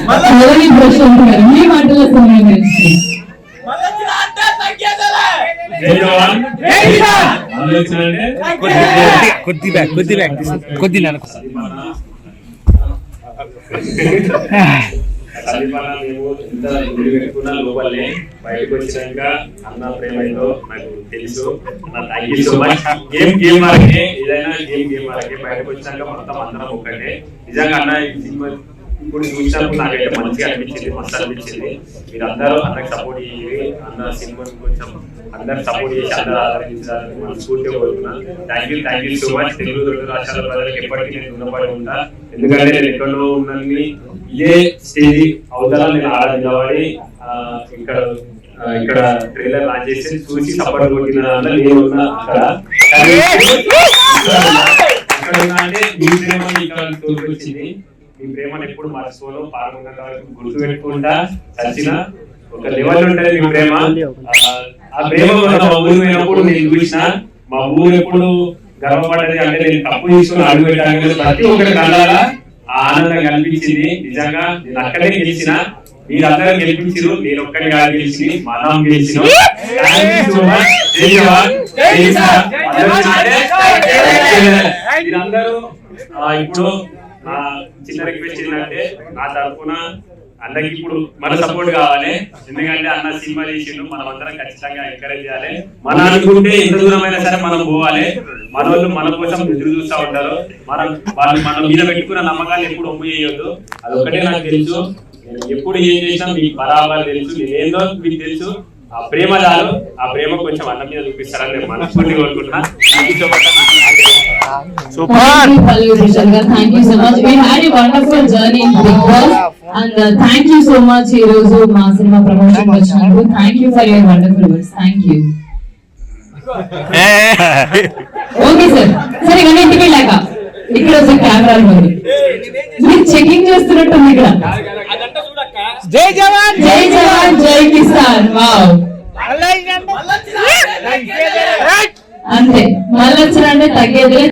మొదటి ప్రశ్న మీ మాటల సమయం గురించి కొద్ది పెట్టుకున్నా లోపలనే బయటకు వచ్చినాక అన్న ప్రేమ ఏదో నాకు తెలుసు. అన్న thank you so much. Game ఆడకే ఏదైనా గేమ్ ఆడకే బయటకు వచ్చినాక మొత్తం అందరం ఒక్కటే. నిజంగా అన్న సినిమా ఇప్పుడు చూసినప్పుడు నాకైతే మంచిగా అనిపించింది, మస్తు అనిపించింది. మీరు అందరూ అన్నకి సపోర్ట్ చేయాలి, అన్న సినిమాని కొంచెం అందరు సపోర్ట్ చేసి అందరూ ఆదరించాలని మనస్ఫూర్తిగా కోరుతున్నాను. Thank you so much. Telugu రెండు రాష్ట్రాల ప్రజలకు ఎప్పటికీ నేను రుణపడి ఉంటా. ఎందుకంటే నేను ఎక్కడో ఉన్నది ఇదే స్టేజ్ అవతల నేను ఆడ నిలబడి ఇక్కడ ట్రైలర్ లాంచ్ చేసి చూసి సపోర్ట్ కొట్టిన నేను ఉన్నా అక్కడ. ఇక్కడ ఉన్నా అంటే మీ ప్రేమని ఇక్కడ తోడుకొచ్చింది. మీ ప్రేమను ఎప్పుడు మర్చిపోను, పాల్గొన్న వరకు గుర్తు పెట్టుకుంటా. చచ్చిన ఒక లెవెల్ ఉంటుంది మీ ప్రేమ. ఆ ప్రేమ మా ఊరు పోయినప్పుడు నేను చూసిన మా ఊరు ఎప్పుడు గర్వపడ్డది. అంటే నేను తప్పు తీసుకుని అడుగు పెట్టాను, ప్రతి ఒక్కరి కళ్ళారా ఆనందం కనిపించింది. నిజంగా నేను అక్కడే గెలిచిన, మీరందరూ గెలిపించారు, నేను ఒక్కడి కాదు గెలిచింది, మనం గెలిచిన. మీరందరూ ఇప్పుడు నా చిన్న రిక్వెస్ట్ ఏంటంటే నా తరఫున అన్నకి ఇప్పుడు మన సపోర్ట్ కావాలి. ఎందుకంటే అన్న సినిమా చేసిండు, మనం అందరం ఖచ్చితంగా ఎంకరేజ్ చేయాలి. మన అనుకుంటే ఎంత దూరమైనా సరే మనం పోవాలి. మన వాళ్ళు మన కోసం ఎదురు చూస్తూ ఉంటారు. వాళ్ళు మన మీద పెట్టుకున్న నమ్మకాన్ని ఎప్పుడు ఒమ్ము చేయొద్దు. అది ఒకటే నాకు తెలుసు. నేను ఎప్పుడు ఏం చేసినా మీకు బరాబర్ తెలుసు, నేనేందో మీకు తెలుసు. ఆ ప్రేమ చాలు, ఆ ప్రేమ కొంచెం అన్న మీద చూపిస్తారని నేను మనస్ఫూర్తిగా కోరుకుంటున్నా. Thank you so much. We had a wonderful journey in Big Boss, and thank you so much. ఈ రోజు మా సినిమా ప్రమోషన్ వచ్చినందుకు thank you for your wonderful words. Thank you. Okay sir. సరే కానీ ఇంటికి వెళ్ళాక ఇక్కడ ఒక కెమెరాలు ఉంది, మీరు చెకింగ్ చేస్తున్నట్టుంది ఇక్కడ. జై జవాన్ జై జవాన్ జై కిసాన్. వావ్, అంతే మళ్ళీ వచ్చినంటే తగ్గేది.